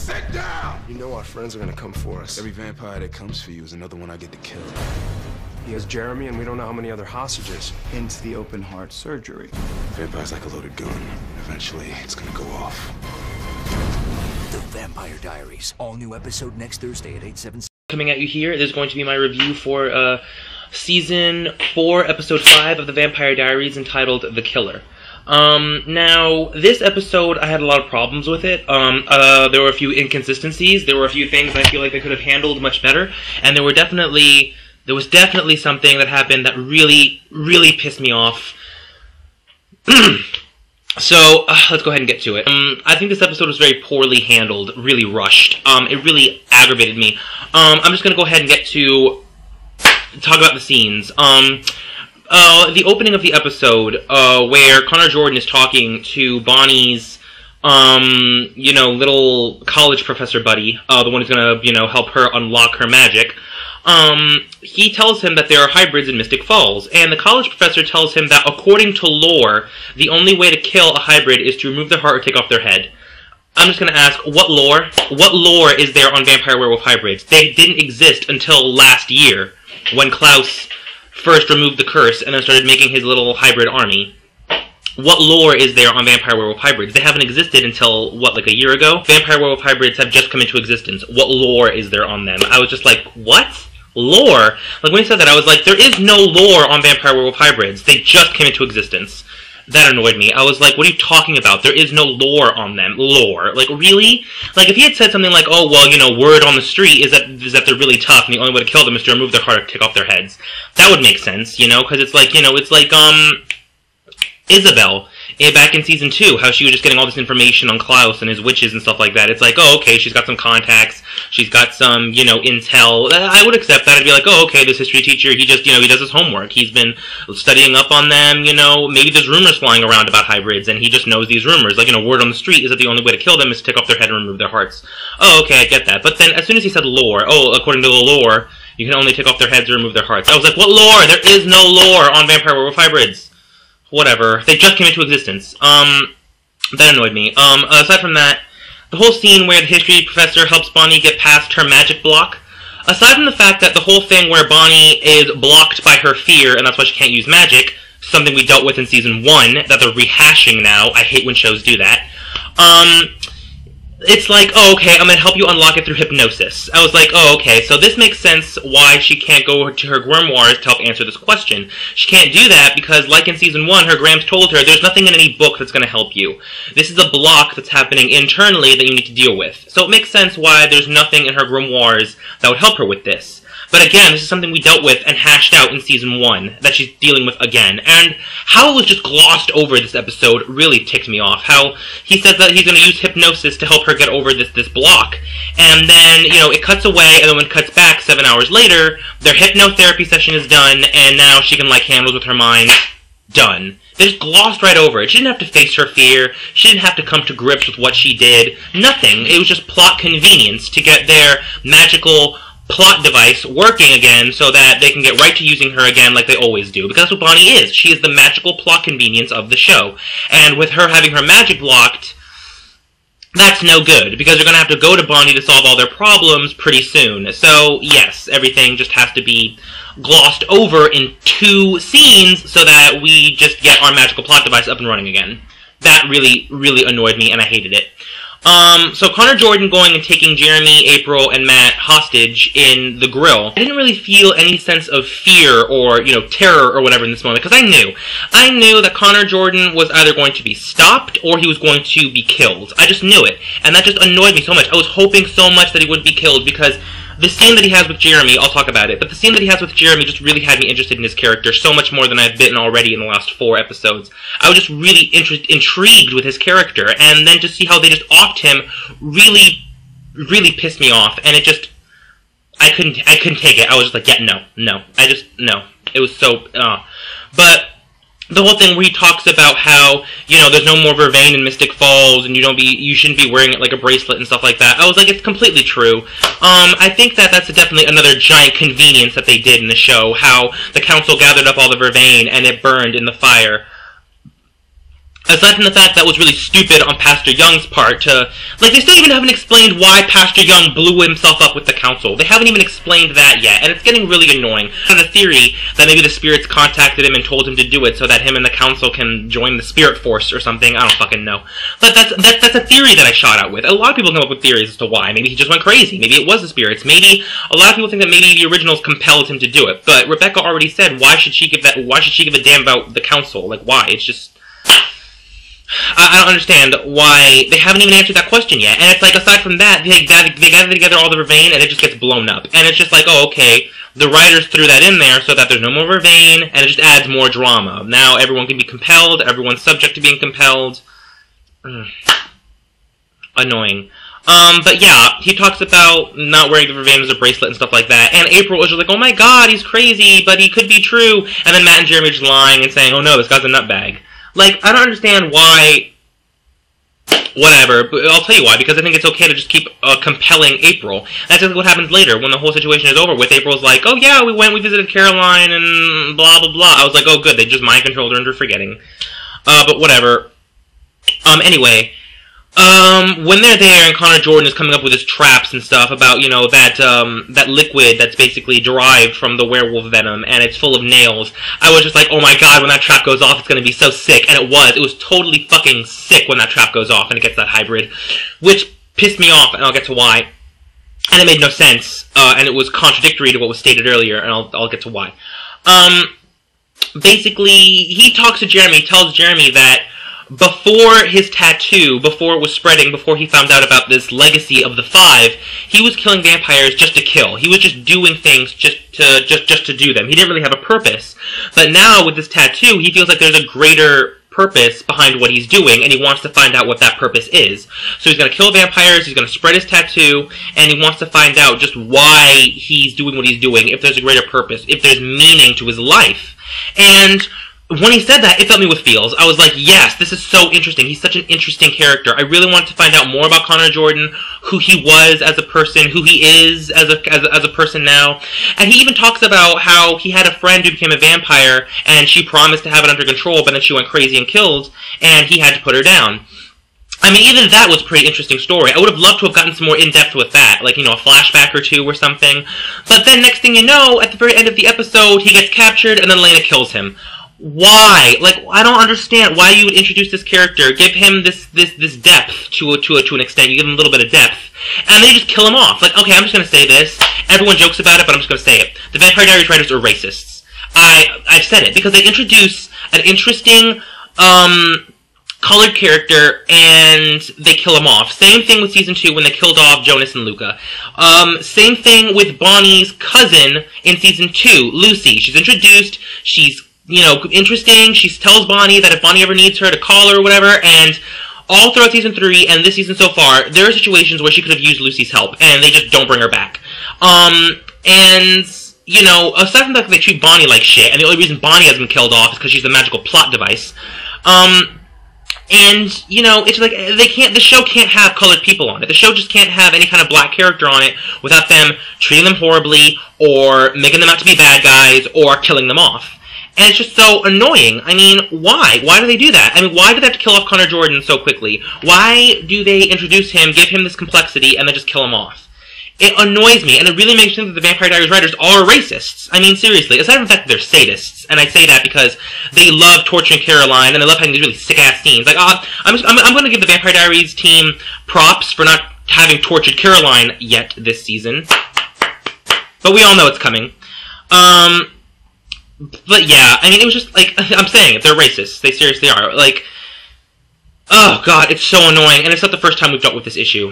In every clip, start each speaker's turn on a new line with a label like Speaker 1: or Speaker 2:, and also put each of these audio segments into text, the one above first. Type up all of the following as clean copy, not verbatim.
Speaker 1: Sit down!
Speaker 2: You know our friends are gonna come for us.
Speaker 1: Every vampire that comes for you is another one I get to kill.
Speaker 2: He has Jeremy, and we don't know how many other hostages.
Speaker 3: Hence the open heart surgery.
Speaker 1: Vampire's like a loaded gun. Eventually, it's gonna go off.
Speaker 4: The Vampire Diaries. All new episode next Thursday at 8/7.
Speaker 5: Coming at you here, there's going to be my review for Season 4, Episode 5 of The Vampire Diaries, entitled The Killer. Now, this episode, I had a lot of problems with it. There were a few inconsistencies, there were a few things I feel like they could have handled much better, and there was definitely something that happened that really, really pissed me off. So, let's go ahead and get to it. I think this episode was very poorly handled, really rushed. It really aggravated me. I'm just gonna go ahead and get to talk about the scenes. The opening of the episode, where Connor Jordan is talking to Bonnie's, little college professor buddy, the one who's gonna, help her unlock her magic. He tells him that there are hybrids in Mystic Falls, and the college professor tells him that according to lore, the only way to kill a hybrid is to remove their heart or take off their head. I'm just gonna ask, what lore? What lore is there on vampire werewolf hybrids? They didn't exist until last year, when Klaus first removed the curse and then started making his little hybrid army. What lore is there on vampire werewolf hybrids? They haven't existed until, what, like a year ago? Vampire werewolf hybrids have just come into existence. What lore is there on them? I was just like, what? Lore? Like, when he said that, I was like, there is no lore on vampire werewolf hybrids. They just came into existence. That annoyed me. I was like, what are you talking about? There is no lore on them. Lore. Like, really? Like, if he had said something like, oh, well, word on the street is that they're really tough, and the only way to kill them is to remove their heart or take off their heads. That would make sense, because it's like, Isabel, back in Season 2, how she was just getting all this information on Klaus and his witches and stuff like that. It's like, oh, okay, she's got some contacts, she's got some, intel. I would accept that. I'd be like, oh, okay, this history teacher, he just, he does his homework. He's been studying up on them, maybe there's rumors flying around about hybrids, and he just knows these rumors. Like, word on the street is that the only way to kill them is to take off their head and remove their hearts. Oh, okay, I get that. But then, as soon as he said lore, oh, according to the lore, you can only take off their heads or remove their hearts. I was like, what lore? There is no lore on vampire werewolf hybrids. Whatever. They just came into existence. That annoyed me. Aside from that, the whole scene where the history professor helps Bonnie get past her magic block, aside from the fact that the whole thing where Bonnie is blocked by her fear, and that's why she can't use magic, something we dealt with in Season 1, that they're rehashing now. I hate when shows do that. It's like, oh, okay, I'm gonna help you unlock it through hypnosis. I was like, oh, okay, so this makes sense why she can't go to her grimoires to help answer this question. She can't do that because, like in Season 1, her grams told her, there's nothing in any book that's gonna help you. This is a block that's happening internally that you need to deal with. So it makes sense why there's nothing in her grimoires that would help her with this. But again, this is something we dealt with and hashed out in Season 1 that she's dealing with again. And how it was just glossed over this episode really ticked me off. How he says that he's going to use hypnosis to help her get over this block. And then, it cuts away, and then when it cuts back 7 hours later, their hypnotherapy session is done, and now she can, handle it with her mind. Done. They just glossed right over it. She didn't have to face her fear. She didn't have to come to grips with what she did. Nothing. It was just plot convenience to get their magical plot device working again so that they can get right to using her again like they always do. Because that's what Bonnie is. She is the magical plot convenience of the show. And with her having her magic blocked, that's no good. Because they're going to have to go to Bonnie to solve all their problems pretty soon. So, yes, everything just has to be glossed over in 2 scenes so that we just get our magical plot device up and running again. That really, really annoyed me, and I hated it. So Connor Jordan going and taking Jeremy, April, and Matt hostage in the grill, I didn't really feel any sense of fear or, terror or whatever in this moment, because I knew that Connor Jordan was either going to be stopped or he was going to be killed. I just knew it, and that just annoyed me so much. I was hoping so much that he wouldn't be killed, because the scene that he has with Jeremy, I'll talk about it, but the scene that he has with Jeremy just really had me interested in his character so much more than I've been already in the last 4 episodes. I was just really intrigued with his character, and then to see how they just offed him really, really pissed me off, and it just, I couldn't take it. I was just like, yeah, no. No. It was so, but the whole thing where he talks about how, there's no more vervain in Mystic Falls, and you shouldn't be wearing it like a bracelet and stuff like that. I was like, it's completely true. I think that's definitely another giant convenience that they did in the show, how the council gathered up all the vervain and it burned in the fire. Aside from the fact that was really stupid on Pastor Young's part to... Like, they still even haven't explained why Pastor Young blew himself up with the council. They haven't even explained that yet, and it's getting really annoying. I have a theory that maybe the spirits contacted him and told him to do it so that him and the council can join the spirit force or something. I don't fucking know. But that's a theory that I shot out with. A lot of people come up with theories as to why. Maybe he just went crazy. Maybe it was the spirits. Maybe a lot of people think that maybe the originals compelled him to do it. But Rebecca already said, why should she give a damn about the council? Like, why? It's just... I don't understand why they haven't even answered that question yet. And it's like, aside from that, they gather together all the Vervain, and it just gets blown up. And it's just like, oh, okay, the writers threw that in there so that there's no more Vervain, and it just adds more drama. Now everyone can be compelled, everyone's subject to being compelled. Annoying. But yeah, he talks about not wearing the Vervain as a bracelet and stuff like that, and April is just like, oh my god, he's crazy, but he could be true, and then Matt and Jeremy are just lying and saying, oh no, this guy's a nutbag. Like, I don't understand why... Whatever, but I'll tell you why, because I think it's okay to just keep compelling April. That's exactly what happens later, when the whole situation is over with. April's like, oh yeah, we visited Caroline, and blah blah blah. I was like, oh good, they just mind-controlled her into forgetting. But whatever. Anyway... when they're there and Connor Jordan is coming up with his traps and stuff about, you know, that liquid that's basically derived from the werewolf venom and it's full of nails, I was just like, oh my god, when that trap goes off, it's gonna be so sick. And it was totally fucking sick when that trap goes off and it gets that hybrid, which pissed me off, and I'll get to why. And it made no sense, and it was contradictory to what was stated earlier, and I'll get to why. Basically, he talks to Jeremy, tells Jeremy that before his tattoo, before it was spreading, before he found out about this legacy of the Five, he was killing vampires just to kill. He was just doing things just to do them. He didn't really have a purpose. But now, with this tattoo, he feels like there's a greater purpose behind what he's doing, and he wants to find out what that purpose is. So he's going to kill vampires, he's going to spread his tattoo, and he wants to find out just why he's doing what he's doing, if there's a greater purpose, if there's meaning to his life. And when he said that, it filled me with feels. I was like, yes, this is so interesting. He's such an interesting character. I really wanted to find out more about Connor Jordan, who he was as a person, who he is as a person now. And he even talks about how he had a friend who became a vampire, and she promised to have it under control, but then she went crazy and killed, and he had to put her down. I mean, even that was a pretty interesting story. I would have loved to have gotten some more in-depth with that, like, you know, a flashback or two or something. But then, next thing you know, at the very end of the episode, he gets captured, and then Lena kills him. Why? Like, I don't understand why you would introduce this character, give him this depth to an extent, you give him a little bit of depth, and then you just kill him off. Like, okay, I'm just gonna say this. Everyone jokes about it, but I'm just gonna say it. The Vampire Diaries writers are racists. I've said it, because they introduce an interesting, colored character, and they kill him off. Same thing with Season 2 when they killed off Jonas and Luca. Same thing with Bonnie's cousin in Season 2, Lucy. She's introduced, she's, you know, interesting. She tells Bonnie that if Bonnie ever needs her to call her or whatever, and all throughout Season 3 and this season so far, there are situations where she could have used Lucy's help, and they just don't bring her back. And, you know, aside from the fact that they treat Bonnie like shit, and the only reason Bonnie hasn't been killed off is because she's the magical plot device, and, you know, it's like, the show can't have colored people on it. The show just can't have any kind of black character on it without them treating them horribly, or making them out to be bad guys, or killing them off. And it's just so annoying. I mean, why? Why do they do that? I mean, why do they have to kill off Connor Jordan so quickly? Why do they introduce him, give him this complexity, and then just kill him off? It annoys me, and it really makes me think that the Vampire Diaries writers are racists. I mean, seriously, aside from the fact that they're sadists, and I say that because they love torturing Caroline, and they love having these really sick-ass scenes. Like, I'm going to give the Vampire Diaries team props for not having tortured Caroline yet this season. But we all know it's coming. But yeah, I mean, it was just, like, I'm saying it, they're racist. They seriously are. Like, oh god, it's so annoying, and it's not the first time we've dealt with this issue.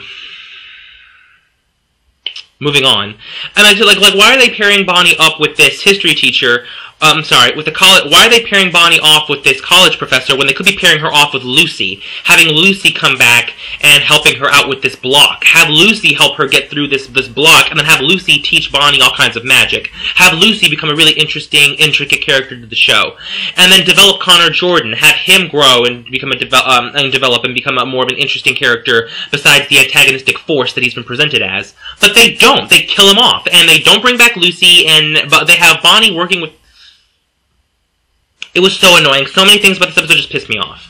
Speaker 5: Moving on. And I feel like, why are they pairing Bonnie up with this history teacher, with the college, why are they pairing Bonnie off with this college professor when they could be pairing her off with Lucy? Having Lucy come back and helping her out with this block. Have Lucy help her get through this block, and then have Lucy teach Bonnie all kinds of magic. Have Lucy become a really interesting, intricate character to the show. And then develop Connor Jordan. Have him grow and become develop and become more of an interesting character besides the antagonistic force that he's been presented as. But they don't. They kill him off. And they don't bring back Lucy, but they have Bonnie working with... It was so annoying. So many things about this episode just pissed me off.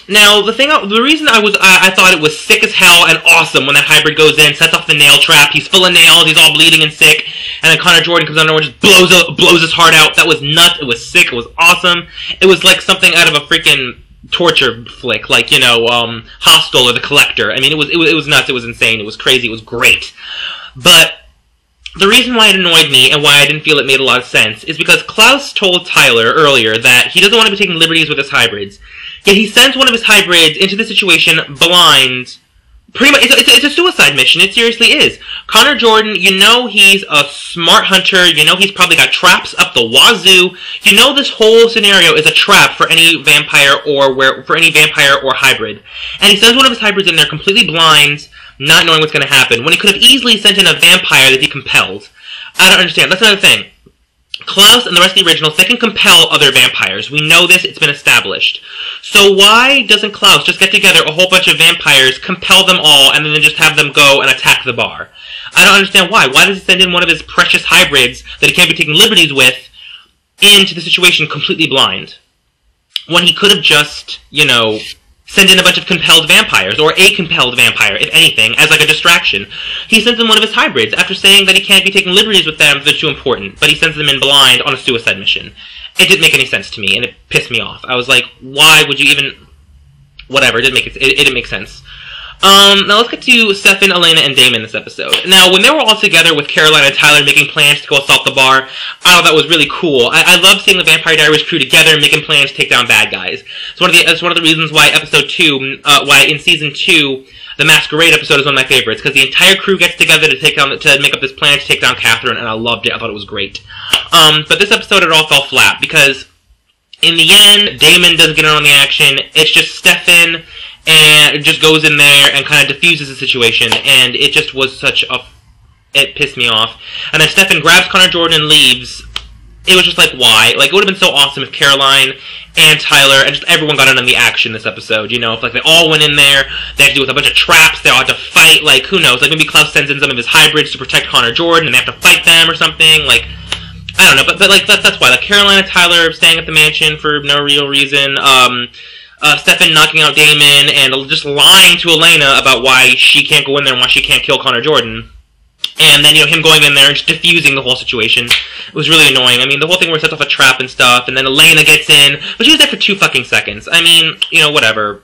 Speaker 5: Now, the reason I thought it was sick as hell and awesome when that hybrid goes in, sets off the nail trap, he's full of nails, he's all bleeding and sick, and then Connor Jordan comes out and just blows his heart out. That was nuts, it was sick, it was awesome. It was like something out of a freaking torture flick, like, you know, Hostel or The Collector. I mean, it was nuts, it was insane, it was crazy, it was great. But the reason why it annoyed me and why I didn't feel it made a lot of sense is because Klaus told Tyler earlier that he doesn't want to be taking liberties with his hybrids. Yet he sends one of his hybrids into the situation blind. Pretty much, it's a suicide mission. It seriously is. Connor Jordan, you know he's a smart hunter. You know he's probably got traps up the wazoo. You know this whole scenario is a trap for any vampire or hybrid. And he sends one of his hybrids in there completely blind, not knowing what's going to happen, when he could have easily sent in a vampire that he compelled. I don't understand. That's another thing. Klaus and the rest of the originals, they can compel other vampires. We know this, it's been established. So why doesn't Klaus just get together a whole bunch of vampires, compel them all, and then just have them go and attack the bar? I don't understand why. Why does he send in one of his precious hybrids that he can't be taking liberties with into the situation completely blind? When he could have just, you know, send in a bunch of compelled vampires, or a compelled vampire, if anything, as like a distraction. He sends in one of his hybrids after saying that he can't be taking liberties with them, they're too important, but he sends them in blind on a suicide mission. It didn't make any sense to me, and it pissed me off. I was like, why would you even... Whatever, it didn't make sense. Now let's get to Stefan, Elena, and Damon this episode. Now, when they were all together with Caroline and Tyler making plans to go assault the bar, I thought that was really cool. I love seeing the Vampire Diaries crew together making plans to take down bad guys. It's one of the reasons why why in season 2, the Masquerade episode is one of my favorites, because the entire crew gets together to make up this plan to take down Catherine, and I loved it. I thought it was great. But this episode, it all fell flat, because in the end, Damon doesn't get in on the action. It's just Stefan, and it just goes in there and kind of diffuses the situation, and it just was it pissed me off. And then Stefan grabs Connor Jordan and leaves. It was just like, why? Like, it would have been so awesome if Caroline and Tyler and just everyone got in on the action this episode, you know? If, like, they all went in there, they had to deal with a bunch of traps, they all had to fight, like, who knows? Like, maybe Klaus sends in some of his hybrids to protect Connor Jordan, and they have to fight them or something, like... I don't know, but like, that's why. Like, Caroline and Tyler are staying at the mansion for no real reason, Stefan knocking out Damon, and just lying to Elena about why she can't go in there and why she can't kill Connor Jordan. And then, you know, him going in there and just diffusing the whole situation. It was really annoying. I mean, the whole thing where it sets off a trap and stuff, and then Elena gets in, but she was there for 2 fucking seconds. I mean, you know, whatever.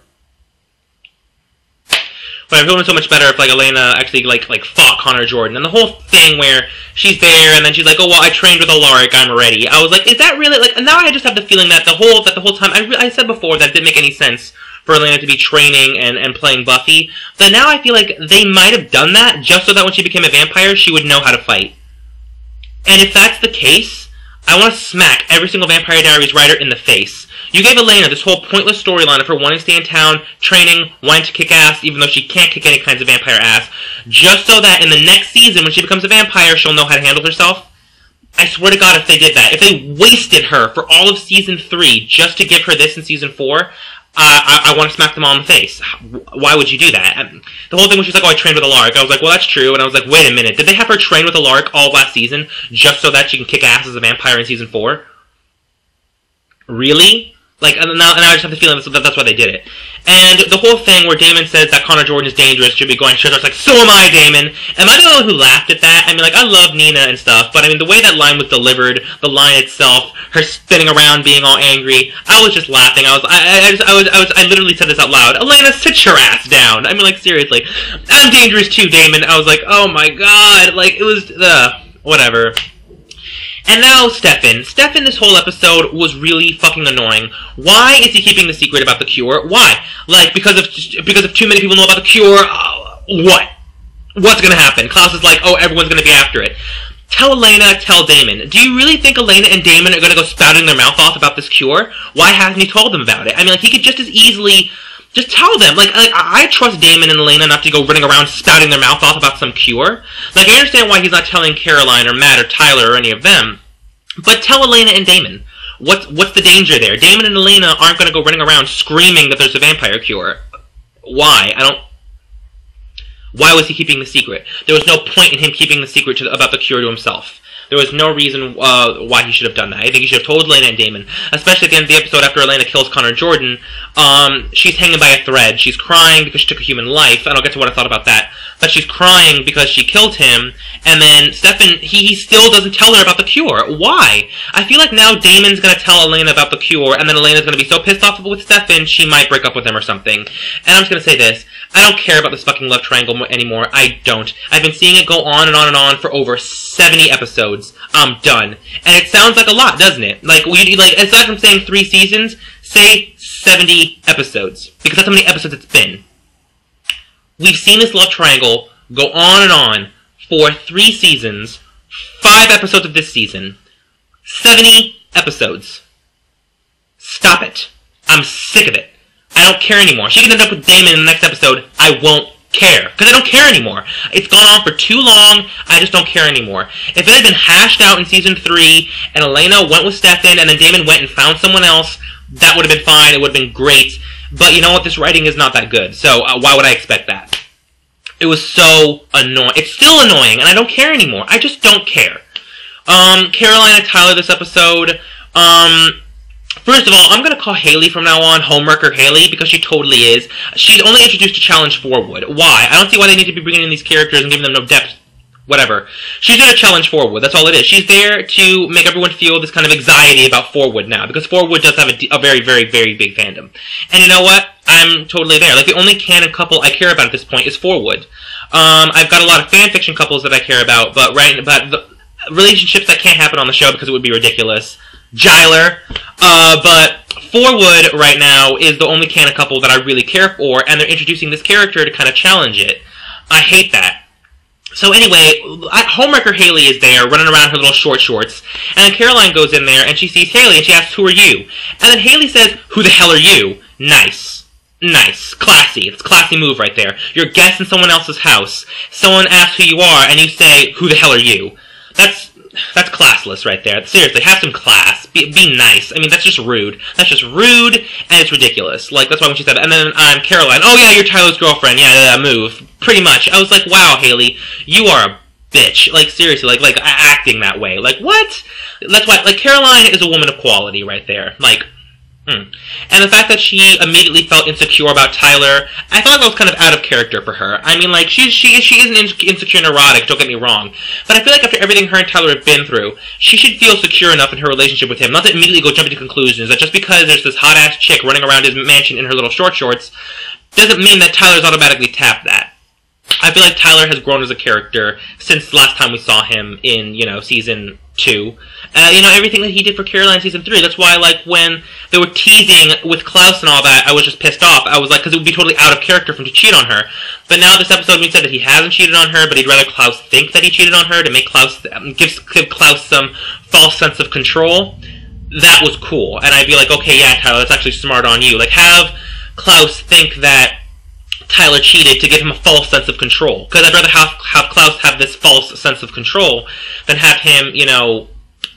Speaker 5: But it would have been so much better if, like, Elena actually, like fought Connor Jordan. And the whole thing where she's there, and then she's like, oh, well, I trained with Alaric, I'm ready. I was like, is that really, like, and now I just have the feeling that the whole time, I said before that it didn't make any sense for Elena to be training and playing Buffy. But now I feel like they might have done that just so that when she became a vampire, she would know how to fight. And if that's the case, I want to smack every single Vampire Diaries writer in the face. You gave Elena this whole pointless storyline of her wanting to stay in town, training, wanting to kick ass, even though she can't kick any kinds of vampire ass, just so that in the next season, when she becomes a vampire, she'll know how to handle herself. I swear to God, if they did that, if they wasted her for all of Season 3 just to give her this in Season 4, I want to smack them all in the face. Why would you do that? And the whole thing was she's like, oh, I trained with Alaric. I was like, well, that's true. And I was like, wait a minute. Did they have her train with Alaric all last season just so that she can kick ass as a vampire in Season 4? Really? Like, and now I just have the feeling that's why they did it. And the whole thing where Damon says that Connor Jordan is dangerous, should be going straight, I was like, so am I, Damon! Am I the only one who laughed at that? I mean, like, I love Nina and stuff, but I mean, the way that line was delivered, the line itself, her spinning around being all angry, I was just laughing. I literally said this out loud. Elena, sit your ass down! I mean, like, seriously. I'm dangerous too, Damon. I was like, oh my god, like, it was, whatever. And now Stefan. Stefan, this whole episode was really fucking annoying. Why is he keeping the secret about the cure? Why? Like, because of too many people know about the cure? What? What's gonna happen? Klaus is like, oh, everyone's gonna be after it. Tell Elena, tell Damon. Do you really think Elena and Damon are gonna go spouting their mouth off about this cure? Why hasn't he told them about it? I mean, like, he could just as easily... just tell them. Like, I trust Damon and Elena not to go running around spouting their mouth off about some cure. Like, I understand why he's not telling Caroline or Matt or Tyler or any of them. But tell Elena and Damon. What's the danger there? Damon and Elena aren't going to go running around screaming that there's a vampire cure. Why? Why was he keeping the secret? There was no point in him keeping the secret about the cure to himself. There was no reason why he should have done that. I think he should have told Elena and Damon, especially at the end of the episode after Elena kills Connor Jordan. She's hanging by a thread. She's crying because she took a human life, and I'll get to what I thought about that. But she's crying because she killed him, and then Stefan, he still doesn't tell her about the cure. Why? I feel like now Damon's going to tell Elena about the cure, and then Elena's going to be so pissed off with Stefan, she might break up with him or something. And I'm just going to say this. I don't care about this fucking love triangle anymore. I don't. I've been seeing it go on and on and on for over 70 episodes. I'm done. And it sounds like a lot, doesn't it? Like, aside from saying 3 seasons, say 70 episodes. Because that's how many episodes it's been. We've seen this love triangle go on and on for 3 seasons, 5 episodes of this season, 70 episodes. Stop it. I'm sick of it. I don't care anymore. She can end up with Damon in the next episode. I won't care. Because I don't care anymore. It's gone on for too long. I just don't care anymore. If it had been hashed out in season 3, and Elena went with Stefan, and then Damon went and found someone else, that would have been fine. It would have been great. But you know what? This writing is not that good. So why would I expect that? It was so annoying. It's still annoying, and I don't care anymore. I just don't care. Caroline and Tyler this episode. First of all, I'm going to call Haley from now on Homewrecker Haley, because she totally is. She's only introduced to challenge Forwood. Why? I don't see why they need to be bringing in these characters and giving them no depth. Whatever. She's there to challenge Forwood. That's all it is. She's there to make everyone feel this kind of anxiety about Forwood now, because Forwood does have a very, very, very big fandom. And you know what? I'm totally there. Like, the only canon couple I care about at this point is Forwood. I've got a lot of fanfiction couples that I care about, but the relationships that can't happen on the show because it would be ridiculous. Giler. But Forwood right now is the only canon couple that I really care for, and they're introducing this character to kind of challenge it. I hate that. So anyway, Homewrecker Haley is there, running around her little short shorts, and then Caroline goes in there, and she sees Haley, and she asks, "Who are you?" And then Haley says, "Who the hell are you?" Nice. Nice. Classy. It's a classy move right there. You're a guest in someone else's house. Someone asks who you are, and you say, "Who the hell are you?" That's classless right there. Seriously, have some class. Be nice. I mean, that's just rude. That's just rude, and it's ridiculous. Like, that's why when she said that. And then I'm Caroline. "Oh, yeah, you're Tyler's girlfriend. Yeah, move." Pretty much. I was like, wow, Haley, you are a bitch. Like, seriously, like acting that way. Like, what? That's why, like, Caroline is a woman of quality right there. Like, And the fact that she immediately felt insecure about Tyler, I thought that was kind of out of character for her. I mean, like, she isn't insecure and neurotic, don't get me wrong. But I feel like after everything her and Tyler have been through, she should feel secure enough in her relationship with him, not to immediately go jump into conclusions that just because there's this hot-ass chick running around his mansion in her little short shorts, doesn't mean that Tyler's automatically tapped that. I feel like Tyler has grown as a character since the last time we saw him in, season 2. Everything that he did for Caroline in season 3. That's why, like, when they were teasing with Klaus and all that, I was just pissed off. I was like, because it would be totally out of character for him to cheat on her. But now this episode being said that he hasn't cheated on her, but he'd rather Klaus think that he cheated on her to make Klaus, give Klaus some false sense of control. That was cool. And I'd be like, okay, yeah, Tyler, that's actually smart on you. Like, have Klaus think that Tyler cheated to give him a false sense of control. Because I'd rather have Klaus have this false sense of control than have him,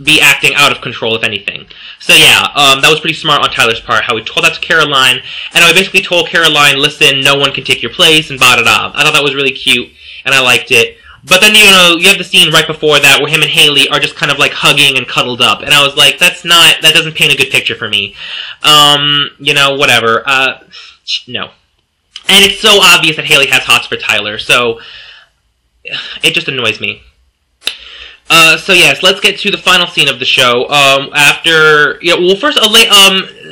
Speaker 5: be acting out of control, if anything. So yeah, that was pretty smart on Tyler's part, how he told that to Caroline, and how he basically told Caroline, listen, no one can take your place, and ba-da-da. I thought that was really cute, and I liked it. But then, you have the scene right before that where him and Haley are just kind of like hugging and cuddled up, and I was like, that doesn't paint a good picture for me. Whatever. No. And it's so obvious that Haley has hots for Tyler, so it just annoys me. So yes, let's get to the final scene of the show.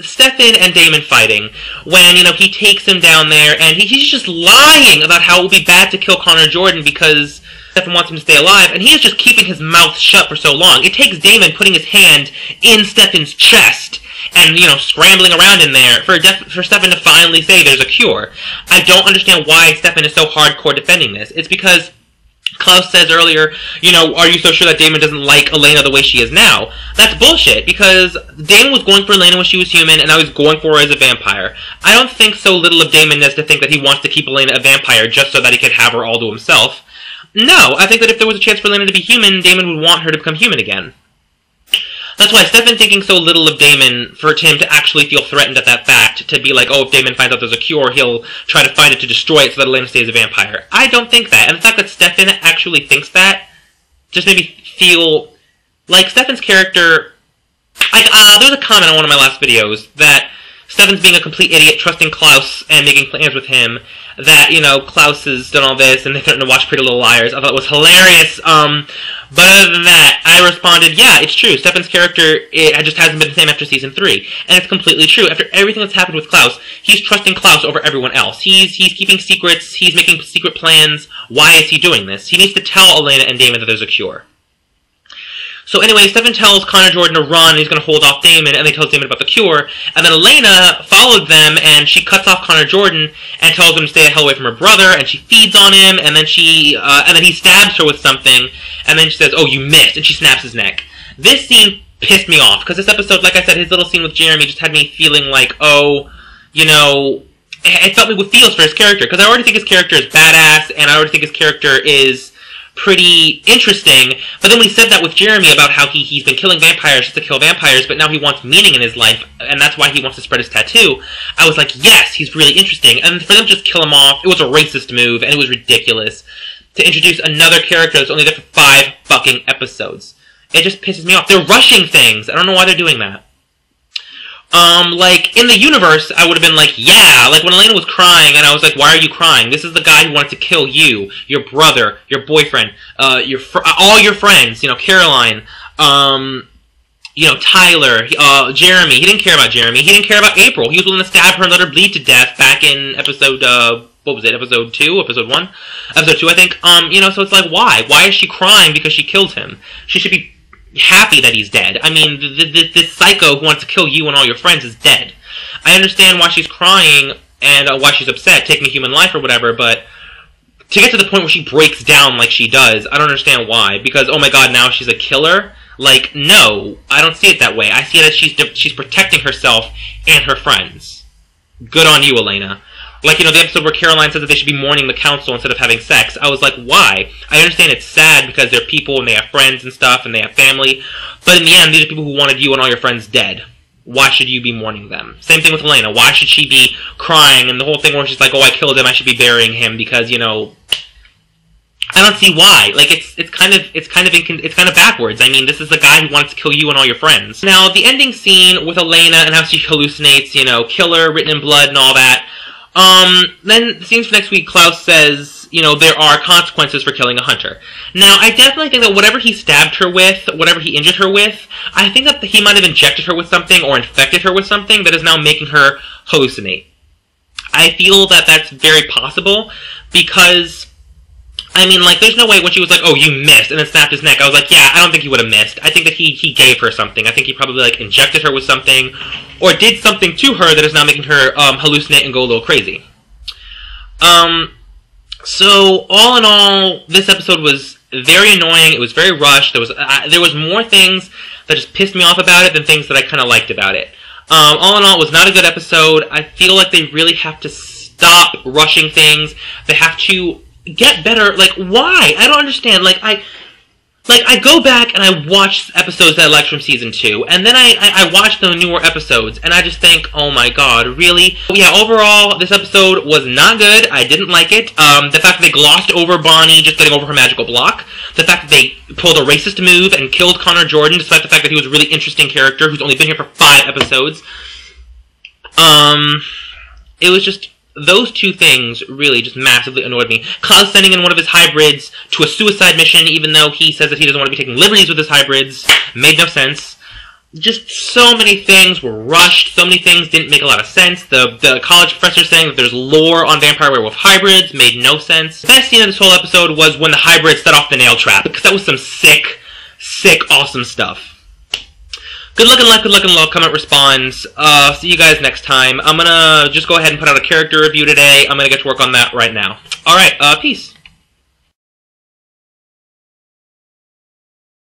Speaker 5: Stefan and Damon fighting when, he takes him down there and he's just lying about how it would be bad to kill Connor Jordan because Stefan wants him to stay alive, and he is just keeping his mouth shut for so long. It takes Damon putting his hand in Stefan's chest and, scrambling around in there for Stefan to finally say there's a cure. I don't understand why Stefan is so hardcore defending this. It's because Klaus says earlier, are you so sure that Damon doesn't like Elena the way she is now? That's bullshit, because Damon was going for Elena when she was human, and now he's going for her as a vampire. I don't think so little of Damon as to think that he wants to keep Elena a vampire just so that he can have her all to himself. No, I think that if there was a chance for Elena to be human, Damon would want her to become human again. That's why Stefan thinking so little of Damon for him to actually feel threatened at that fact, to be like, oh, if Damon finds out there's a cure, he'll try to find it to destroy it so that Elena stays a vampire. I don't think that. And the fact that Stefan actually thinks that just made me feel Like, Stefan's character... there was a comment on one of my last videos that Stefan's being a complete idiot, trusting Klaus and making plans with him, that, you know, Klaus has done all this and they threatened to watch Pretty Little Liars. I thought it was hilarious. But other than that, I responded, yeah, it's true. Stefan's character, it just hasn't been the same after Season 3. And it's completely true. After everything that's happened with Klaus, he's trusting Klaus over everyone else. He's keeping secrets, he's making secret plans. Why is he doing this? He needs to tell Elena and Damon that there's a cure. So anyway, Stefan tells Connor Jordan to run, he's going to hold off Damon, and they tell Damon about the cure. And then Elena followed them, and she cuts off Connor Jordan and tells him to stay the hell away from her brother, and she feeds on him, and then he stabs her with something, and then she says, oh, you missed, and she snaps his neck. This scene pissed me off, because this episode, like I said, his little scene with Jeremy just had me feeling like, oh, you know, it felt me with feels for his character, because I already think his character is badass, and I already think his character is pretty interesting, but then when he said that with Jeremy about how he's been killing vampires just to kill vampires, but now he wants meaning in his life, and that's why he wants to spread his tattoo, I was like, yes, he's really interesting. And for them to just kill him off, it was a racist move, and it was ridiculous to introduce another character that's only there for 5 fucking episodes. It just pisses me off. They're rushing things. I don't know why they're doing that. Like, in the universe, I would have been like, yeah, like when Elena was crying, and I was like, why are you crying? This is the guy who wanted to kill you, your brother, your boyfriend, all your friends, you know, Caroline, you know, Tyler, Jeremy. He didn't care about Jeremy. He didn't care about April. He was willing to stab her and let her bleed to death back in episode, what was it, episode 2? Episode 1? Episode 2, I think. You know, so it's like, why? Why is she crying because she killed him? She should be happy that he's dead. I mean, this psycho who wants to kill you and all your friends is dead. I understand why she's crying and why she's upset, taking a human life or whatever, but to get to the point where she breaks down like she does, I don't understand why. Because, oh my god, now she's a killer? Like, no, I don't see it that way. I see it as she's protecting herself and her friends. Good on you, Elena. Like, you know, the episode where Caroline says that they should be mourning the council instead of having sex. I was like, why? I understand it's sad because they're people and they have friends and stuff and they have family. But in the end, these are people who wanted you and all your friends dead. Why should you be mourning them? Same thing with Elena. Why should she be crying? And the whole thing where she's like, oh, I killed him, I should be burying him because, you know, I don't see why. Like, it's kind of backwards. I mean, this is the guy who wants to kill you and all your friends. Now, the ending scene with Elena and how she hallucinates, you know, killer, written in blood and all that. Then, the scenes for next week, Klaus says, you know, there are consequences for killing a hunter. Now, I definitely think that whatever he stabbed her with, whatever he injured her with, I think that he might have injected her with something or infected her with something that is now making her hallucinate. I feel that that's very possible because, I mean, like, there's no way when she was like, oh, you missed, and then snapped his neck, I was like, yeah, I don't think he would have missed. I think that he gave her something. I think he probably, like, injected her with something, or did something to her that is now making her hallucinate and go a little crazy. So, all in all, this episode was very annoying, it was very rushed, there was more things that just pissed me off about it than things that I kind of liked about it. All in all, it was not a good episode. I feel like they really have to stop rushing things. They have to get better. Like, why? I don't understand. Like, I go back and I watch episodes that I liked from Season 2, and then I watch the newer episodes, and I just think, oh my god, really? Yeah, overall, this episode was not good. I didn't like it. The fact that they glossed over Bonnie just getting over her magical block, the fact that they pulled a racist move and killed Connor Jordan, despite the fact that he was a really interesting character who's only been here for 5 episodes. It was just, those two things really just massively annoyed me. Klaus sending in one of his hybrids to a suicide mission, even though he says that he doesn't want to be taking liberties with his hybrids, made no sense. Just so many things were rushed, so many things didn't make a lot of sense. The college professor saying that there's lore on vampire werewolf hybrids made no sense. The best scene of this whole episode was when the hybrid set off the nail trap, because that was some sick, awesome stuff. Good luck and love, comment, respond. See you guys next time. I'm gonna just go ahead and put out a character review today. I'm gonna get to work on that right now. Alright, peace.